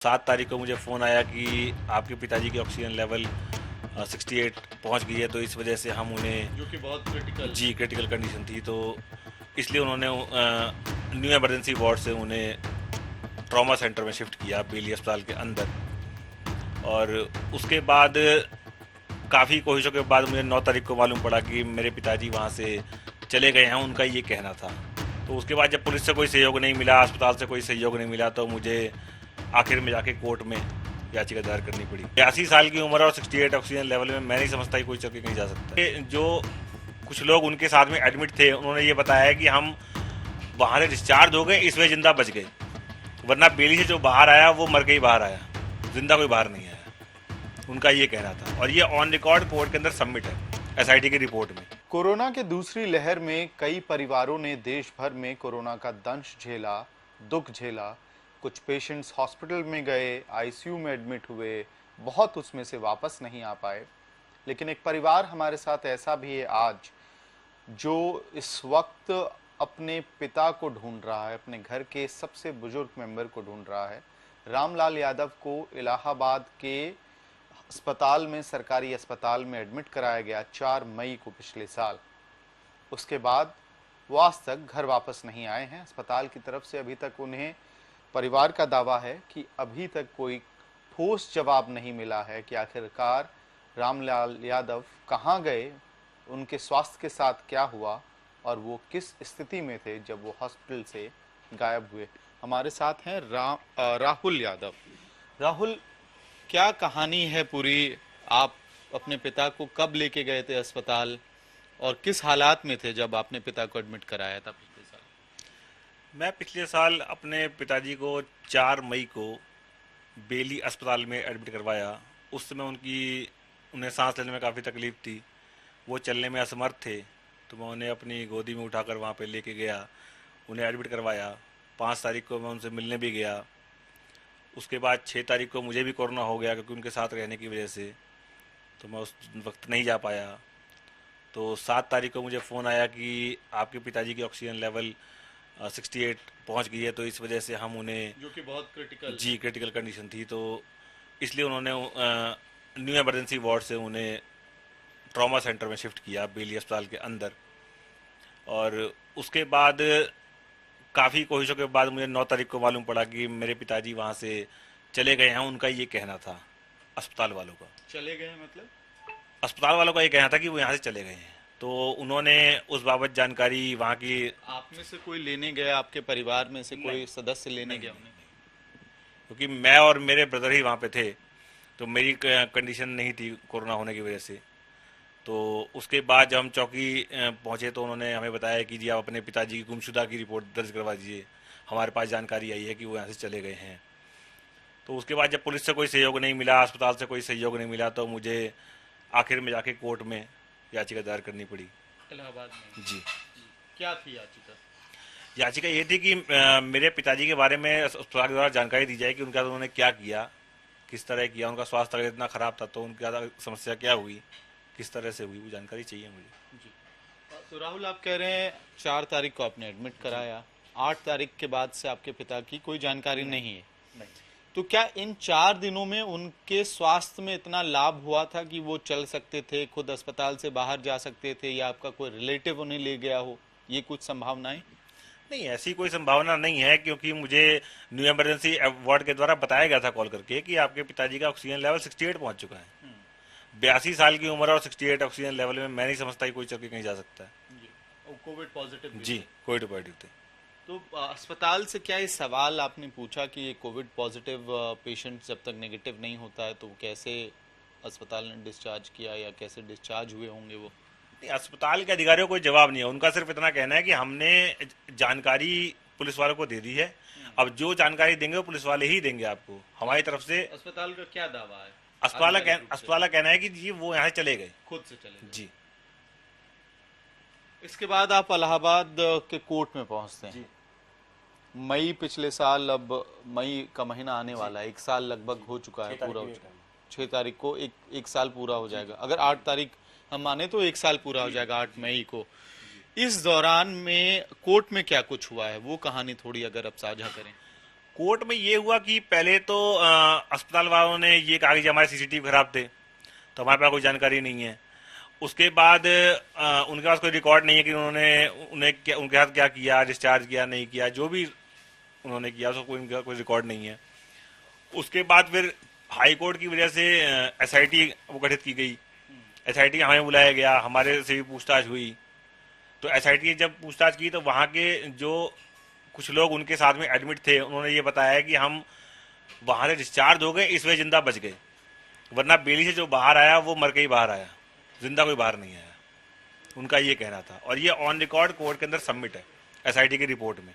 7 तारीख को मुझे फ़ोन आया कि आपके पिताजी की ऑक्सीजन लेवल 68 पहुंच गई है, तो इस वजह से हम उन्हें जो कि बहुत क्रिटिकल। जी क्रिटिकल कंडीशन थी, तो इसलिए उन्होंने न्यू इमरजेंसी वार्ड से उन्हें ट्रॉमा सेंटर में शिफ्ट किया बेली अस्पताल के अंदर। और उसके बाद काफ़ी कोशिशों के बाद मुझे 9 तारीख को मालूम पड़ा कि मेरे पिताजी वहाँ से चले गए हैं, उनका ये कहना था। तो उसके बाद जब पुलिस से कोई सहयोग नहीं मिला, अस्पताल से कोई सहयोग नहीं मिला, तो मुझे आखिर में जाके कोर्ट में याचिका दायर करनी पड़ी। 82 साल की उम्र और 68 ऑक्सीजन लेवल में मैं नहीं समझता कि कोई चल के कहीं जा सकता है। जो कुछ लोग उनके साथ में एडमिट थे, उन्होंने ये बताया कि हम वहाँ से डिस्चार्ज हो गए, इस वजह जिंदा बच गए, वरना बेली से जो बाहर आया वो मर के ही बाहर आया, जिंदा कोई बाहर नहीं आया। उनका ये कहना था और ये ऑन रिकॉर्ड कोर्ट के अंदर सबमिट है एसआईटी की रिपोर्ट में। कोरोना के दूसरी लहर में कई परिवारों ने देश भर में कोरोना का दंश झेला, दुख झेला। कुछ पेशेंट्स हॉस्पिटल में गए, आईसीयू में एडमिट हुए, बहुत उसमें से वापस नहीं आ पाए। लेकिन एक परिवार हमारे साथ ऐसा भी है आज, जो इस वक्त अपने पिता को ढूंढ रहा है, अपने घर के सबसे बुजुर्ग मेंबर को ढूंढ रहा है। रामलाल यादव को इलाहाबाद के अस्पताल में, सरकारी अस्पताल में एडमिट कराया गया 4 मई को पिछले साल। उसके बाद वो आज तक घर वापस नहीं आए हैं। अस्पताल की तरफ से अभी तक उन्हें, परिवार का दावा है कि अभी तक कोई ठोस जवाब नहीं मिला है कि आखिरकार रामलाल यादव कहाँ गए, उनके स्वास्थ्य के साथ क्या हुआ और वो किस स्थिति में थे जब वो हॉस्पिटल से गायब हुए। हमारे साथ हैं राहुल यादव। राहुल, क्या कहानी है पूरी? आप अपने पिता को कब लेके गए थे अस्पताल और किस हालात में थे जब आपने पिता को एडमिट कराया था पिछले साल? मैं पिछले साल अपने पिताजी को 4 मई को बेली अस्पताल में एडमिट करवाया। उस समय उन्हें सांस लेने में काफ़ी तकलीफ़ थी, वो चलने में असमर्थ थे, तो मैं उन्हें अपनी गोदी में उठाकर वहाँ पे लेके गया, उन्हें एडमिट करवाया। 5 तारीख को मैं उनसे मिलने भी गया। उसके बाद 6 तारीख को मुझे भी कोरोना हो गया, क्योंकि उनके साथ रहने की वजह से तो मैं उस वक्त नहीं जा पाया। तो 7 तारीख को मुझे फ़ोन आया कि आपके पिताजी की ऑक्सीजन लेवल 68 पहुंच गई है, तो इस वजह से हम उन्हें, जो कि बहुत क्रिटिकल। जी क्रिटिकल कंडीशन थी, तो इसलिए उन्होंने न्यू इमरजेंसी वार्ड से उन्हें ट्रॉमा सेंटर में शिफ्ट किया बेली अस्पताल के अंदर। और उसके बाद काफ़ी कोशिशों के बाद मुझे 9 तारीख को मालूम पड़ा कि मेरे पिताजी वहाँ से चले गए हैं, उनका ये कहना था। अस्पताल वालों का चले गए मतलब? अस्पताल वालों का ये कहना था कि वो यहाँ से चले गए हैं, तो उन्होंने उस बाबत जानकारी वहाँ की। आप में से कोई लेने गया, आपके परिवार में से कोई नहीं, सदस्य लेने नहीं, गया नहीं, उन्हें? क्योंकि मैं और मेरे ब्रदर ही वहाँ पे थे, तो मेरी कंडीशन नहीं थी कोरोना होने की वजह से। तो उसके बाद जब हम चौकी पहुँचे, तो उन्होंने हमें बताया कि जी आप अपने पिताजी की गुमशुदा की रिपोर्ट दर्ज करवा दीजिए, हमारे पास जानकारी आई है कि वो यहाँ से चले गए हैं। तो उसके बाद जब पुलिस से कोई सहयोग नहीं मिला, अस्पताल से कोई सहयोग नहीं मिला, तो मुझे आखिर में जाके कोर्ट में याचिका दायर करनी पड़ी। इलाहाबाद में? जी। क्या थी याचिका? याचिका ये थी कि मेरे पिताजी के बारे में अस्पताल के द्वारा जानकारी दी जाए कि उनका उन्होंने क्या किया, किस तरह किया, उनका स्वास्थ्य अगर इतना ख़राब था तो उनकी समस्या क्या हुई, किस तरह से हुई, वो जानकारी चाहिए मुझे। जी। तो राहुल, आप कह रहे हैं 4 तारीख को आपने एडमिट कराया, 8 तारीख के बाद से आपके पिता की कोई जानकारी नहीं है। नहीं। तो क्या इन 4 दिनों में उनके स्वास्थ्य में इतना लाभ हुआ था कि वो चल सकते थे, खुद अस्पताल से बाहर जा सकते थे, या आपका कोई रिलेटिव उन्हें ले गया हो? ये कुछ संभावनाएं? नहीं, ऐसी कोई संभावना नहीं है, क्योंकि मुझे न्यू इमरजेंसी वार्ड के द्वारा बताया गया था कॉल करके कि आपके पिताजी का ऑक्सीजन लेवल 68 पहुंच चुका है। 82 साल की उम्र और 68 ऑक्सीजन लेवल में मैं नहीं समझता कि कोई चल के कहीं जा सकता है। कोविड पॉजिटिव भी जी, थे। कोविड पॉजिटिव थे। तो अस्पताल से क्या ये सवाल आपने पूछा कि ये कोविड पॉजिटिव पेशेंट जब तक नेगेटिव नहीं होता है तो कैसे अस्पताल ने डिस्चार्ज किया, या कैसे डिस्चार्ज हुए होंगे वो? नहीं, अस्पताल के अधिकारियों को कोई जवाब नहीं है, उनका सिर्फ इतना कहना है कि हमने जानकारी पुलिस वालों को दे दी है, अब जो जानकारी देंगे वो पुलिस वाले ही देंगे आपको, हमारी तरफ से। अस्पताल का क्या दावा है? अस्पताल का कहना है कि जी वो यहाँ से चले गए। खुद से चले गए। जी। इसके बाद आप इलाहाबाद के कोर्ट में पहुंचते हैं। मई पिछले साल, अब मई का महीना आने वाला है, 1 साल लगभग हो चुका है, पूरा हो चुका है। 6 तारीख को एक साल पूरा हो जाएगा। अगर 8 तारीख हम माने तो 1 साल पूरा हो जाएगा 8 मई को। इस दौरान में कोर्ट में क्या कुछ हुआ है, वो कहानी थोड़ी अगर आप साझा करें। कोर्ट में ये हुआ कि पहले तो अस्पताल वालों ने ये कहा कि हमारे सीसीटीवी खराब थे, तो हमारे पास कोई जानकारी नहीं है। उसके बाद उनके पास कोई रिकॉर्ड नहीं है कि उनके साथ क्या किया, डिस्चार्ज किया नहीं किया, जो भी उन्होंने किया उसको उनका कोई रिकॉर्ड नहीं है। उसके बाद फिर हाई कोर्ट की वजह से एसआईटी वो गठित की गई। एसआईटी हमें बुलाया गया, हमारे से भी पूछताछ हुई। तो एसआईटी ने जब पूछताछ की तो वहाँ के जो कुछ लोग उनके साथ में एडमिट थे, उन्होंने ये बताया कि हम वहाँ से डिस्चार्ज हो गए, इस वजह जिंदा बच गए, वरना बेली से जो बाहर आया वो मर के ही बाहर आया, जिंदा कोई बाहर नहीं आया। उनका ये कहना था, और ये ऑन रिकॉर्ड कोर्ट के अंदर सबमिट है एसआईटी की रिपोर्ट में।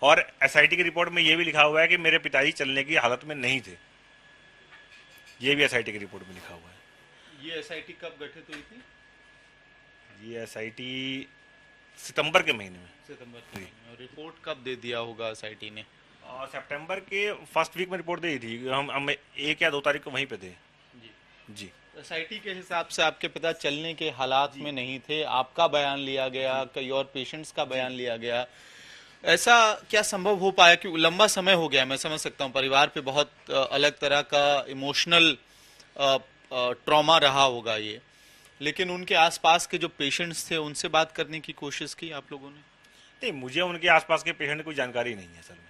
और एसआईटी की रिपोर्ट में ये भी लिखा हुआ है कि मेरे पिताजी चलने की हालत में नहीं थे, ये भी एसआईटी की रिपोर्ट में लिखा हुआ है। ये एसआईटी कब गठित हुई थी? ये एसआईटी सितंबर के महीने में। सितंबर के महीने में। और रिपोर्ट कब दे दिया होगा एसआईटी ने? और सितंबर के फर्स्ट वीक में रिपोर्ट दी थी। हम 1 या 2 तारीख को वहीं पे थे। जी। एसआईटी के हिसाब से आपके पिता चलने के हालात में नहीं थे, आपका बयान लिया गया, कई और पेशेंट्स का बयान लिया गया। ऐसा क्या संभव हो पाया कि लंबा समय हो गया, मैं समझ सकता हूँ परिवार पे बहुत अलग तरह का इमोशनल ट्रॉमा रहा होगा ये, लेकिन उनके आसपास के जो पेशेंट्स थे उनसे बात करने की कोशिश की आप लोगों ने? नहीं, मुझे उनके आसपास के पेशेंट की कोई जानकारी नहीं है सर में,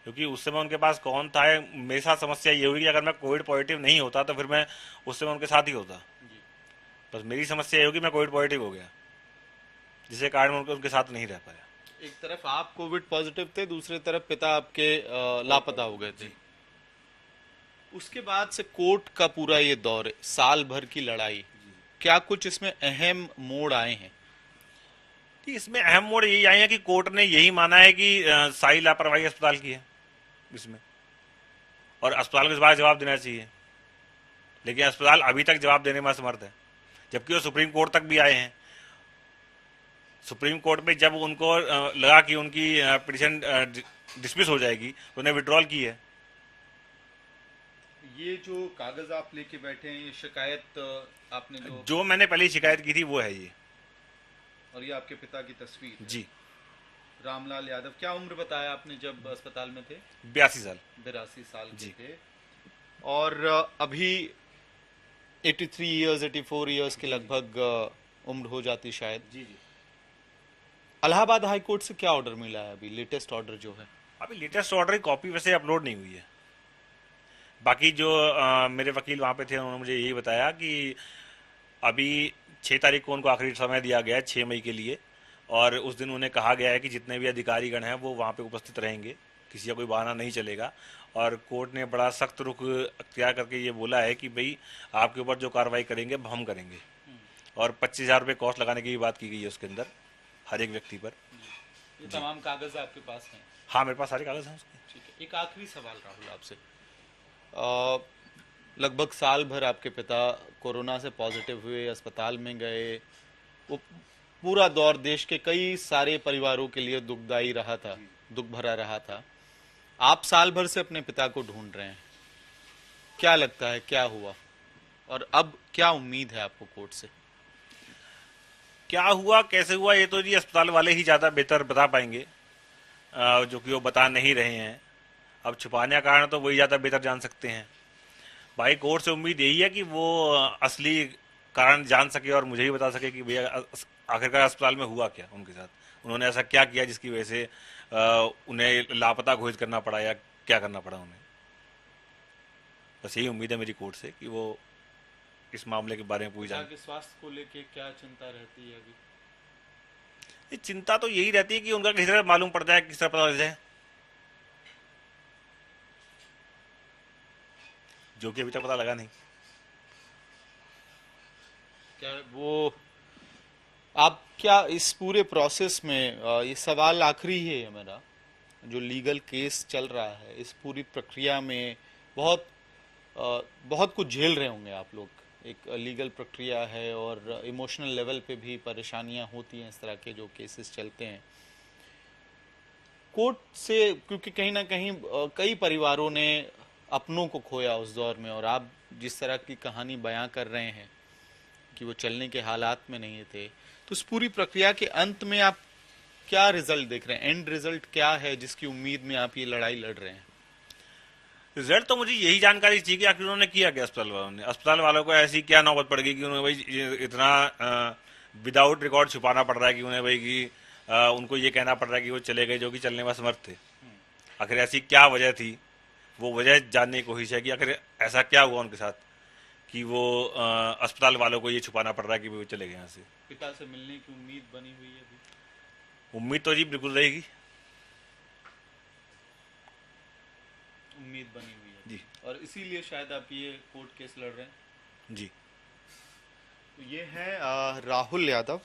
क्योंकि उस समय उनके पास कौन था। मेरे साथ समस्या ये हुई कि अगर मैं कोविड पॉजिटिव नहीं होता तो फिर मैं उस समय उनके साथ ही होता। बस मेरी समस्या ये होगी मैं कोविड पॉजिटिव हो गया, जिसके कारण मैं उनके साथ नहीं रह पाया। एक तरफ आप कोविड पॉजिटिव थे, दूसरी तरफ पिता आपके लापता हो गए थे। उसके बाद से कोर्ट का पूरा ये दौर, साल भर की लड़ाई, क्या कुछ इसमें अहम मोड़ आए हैं? इसमें अहम मोड़ यही आए हैं कि कोर्ट ने यही माना है कि सारी लापरवाही अस्पताल की है इसमें, और अस्पताल को इस बार जवाब देना चाहिए। लेकिन अस्पताल अभी तक जवाब देने में असमर्थ है, जबकि वो सुप्रीम कोर्ट तक भी आए हैं। सुप्रीम कोर्ट में जब उनको लगा कि उनकी पिटीशन डिसमिस हो जाएगी तो उन्हें विड्रॉल की है। ये जो कागज आप लेके बैठे हैं, ये शिकायत आपने जो मैंने पहले शिकायत की थी वो है ये। और ये आपके पिता की तस्वीर है? जी। रामलाल यादव। क्या उम्र बताया आपने जब अस्पताल में थे? 82 साल। 82 साल जी थे। और अभी 83 इयर्स 84 इयर्स के लगभग उम्र हो जाती शायद। जी जी। इलाहाबाद हाई कोर्ट से क्या ऑर्डर मिला है अभी, लेटेस्ट ऑर्डर जो है? अभी लेटेस्ट ऑर्डर की कॉपी वैसे अपलोड नहीं हुई है। बाकी जो मेरे वकील वहाँ पे थे उन्होंने मुझे यही बताया कि अभी 6 तारीख को उनको आखिरी समय दिया गया है 6 मई के लिए, और उस दिन उन्हें कहा गया है कि जितने भी अधिकारीगण हैं वो वहाँ पे उपस्थित रहेंगे, किसी का कोई बहाना नहीं चलेगा। और कोर्ट ने बड़ा सख्त रुख अख्तियार करके ये बोला है कि भाई आपके ऊपर जो कार्रवाई करेंगे हम करेंगे, और 25,000 रुपये कॉस्ट लगाने की भी बात की गई है उसके अंदर हर एक व्यक्ति पर। ये तमाम कागज आपके पास हैं? हाँ, मेरे पास सारे कागज हैं उसके। ठीक है। एक आखिरी सवाल राहुल आपसे, लगभग साल भर आपके पिता कोरोना से पॉजिटिव हुए, अस्पताल में गए, वो पूरा दौर देश के कई सारे परिवारों के लिए दुखदाई रहा था, दुख भरा रहा था। आप साल भर से अपने पिता को ढूंढ रहे हैं, क्या लगता है क्या हुआ, और अब क्या उम्मीद है आपको कोर्ट से? क्या हुआ कैसे हुआ ये तो जी अस्पताल वाले ही ज़्यादा बेहतर बता पाएंगे, जो कि वो बता नहीं रहे हैं। अब छुपाने का कारण तो वही ज़्यादा बेहतर जान सकते हैं। भाई कोर्ट से उम्मीद यही है कि वो असली कारण जान सके और मुझे ही बता सके कि भैया आखिरकार अस्पताल में हुआ क्या उनके साथ, उन्होंने ऐसा क्या किया जिसकी वजह से उन्हें लापता घोषित करना पड़ा, या क्या करना पड़ा उन्हें। बस यही उम्मीद है मेरी कोर्ट से कि वो इस मामले के बारे में पूरी जाए। स्वास्थ्य को लेके क्या चिंता रहती है अभी? चिंता तो यही रहती है कि उनका किसी तरह मालूम पड़ जाए, किस तरह पता लग जाए, जो कि अभी तक पता लगा नहीं। क्या वो आप क्या इस पूरे प्रोसेस में, ये सवाल आखिरी है मेरा, जो लीगल केस चल रहा है, इस पूरी प्रक्रिया में बहुत कुछ झेल रहे होंगे आप लोग। एक लीगल प्रक्रिया है और इमोशनल लेवल पे भी परेशानियां होती हैं इस तरह के जो केसेस चलते हैं कोर्ट से, क्योंकि कहीं ना कहीं कई परिवारों ने अपनों को खोया उस दौर में, और आप जिस तरह की कहानी बयां कर रहे हैं कि वो चलने के हालात में नहीं थे, तो उस पूरी प्रक्रिया के अंत में आप क्या रिजल्ट देख रहे हैं, एंड रिजल्ट क्या है जिसकी उम्मीद में आप ये लड़ाई लड़ रहे हैं? रिजल्ट तो मुझे यही जानकारी चाहिए कि आखिर उन्होंने किया क्या अस्पताल वालों ने। अस्पताल वालों को ऐसी क्या नौबत पड़ गई कि उन्हें भाई इतना विदाउट रिकॉर्ड छुपाना पड़ रहा है कि उन्हें भाई कि उनको ये कहना पड़ रहा है कि वो चले गए जो कि चलने में असमर्थ थे। आखिर ऐसी क्या वजह थी, वो वजह जानने की कोशिश है कि आखिर ऐसा क्या हुआ उनके साथ कि वो अस्पताल वालों को ये छुपाना पड़ रहा है कि वो चले गए यहाँ से। पिता से मिलने की उम्मीद बनी हुई है अभी? उम्मीद तो जी बिल्कुल रहेगी। उम्मीद बनी हुई है जी। और इसीलिए शायद आप ये कोर्ट केस लड़ रहे हैं। जी। तो ये है राहुल यादव,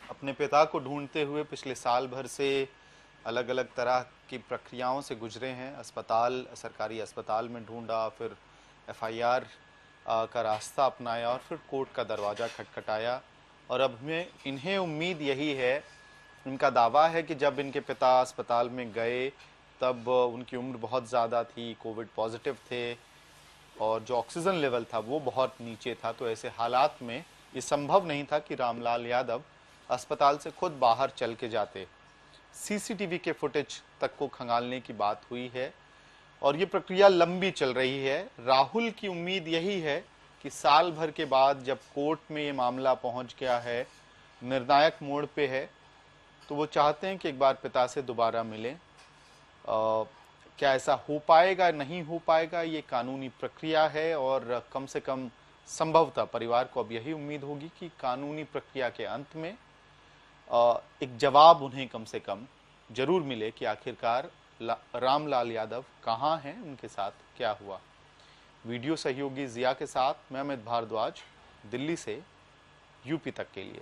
अपने पिता को ढूंढते हुए पिछले साल भर से अलग अलग तरह की प्रक्रियाओं से गुजरे हैं। अस्पताल, सरकारी अस्पताल में ढूंढा, फिर एफआईआर का रास्ता अपनाया और फिर कोर्ट का दरवाज़ा खटखटाया। और अब में इन्हें उम्मीद यही है, इनका दावा है कि जब इनके पिता अस्पताल में गए तब उनकी उम्र बहुत ज़्यादा थी, कोविड पॉजिटिव थे और जो ऑक्सीजन लेवल था वो बहुत नीचे था। तो ऐसे हालात में ये संभव नहीं था कि रामलाल यादव अस्पताल से खुद बाहर चल के जाते। सीसीटीवी के फुटेज तक को खंगालने की बात हुई है और ये प्रक्रिया लंबी चल रही है। राहुल की उम्मीद यही है कि साल भर के बाद जब कोर्ट में ये मामला पहुंच गया है, निर्णायक मोड़ पे है, तो वो चाहते हैं कि एक बार पिता से दोबारा मिलें। क्या ऐसा हो पाएगा, नहीं हो पाएगा, ये कानूनी प्रक्रिया है और कम से कम संभवतः परिवार को अब यही उम्मीद होगी कि कानूनी प्रक्रिया के अंत में एक जवाब उन्हें कम से कम जरूर मिले कि आखिरकार रामलाल यादव कहाँ हैं, उनके साथ क्या हुआ। वीडियो सहयोगी जिया के साथ मैं अमित भारद्वाज, दिल्ली से यूपी तक के लिए।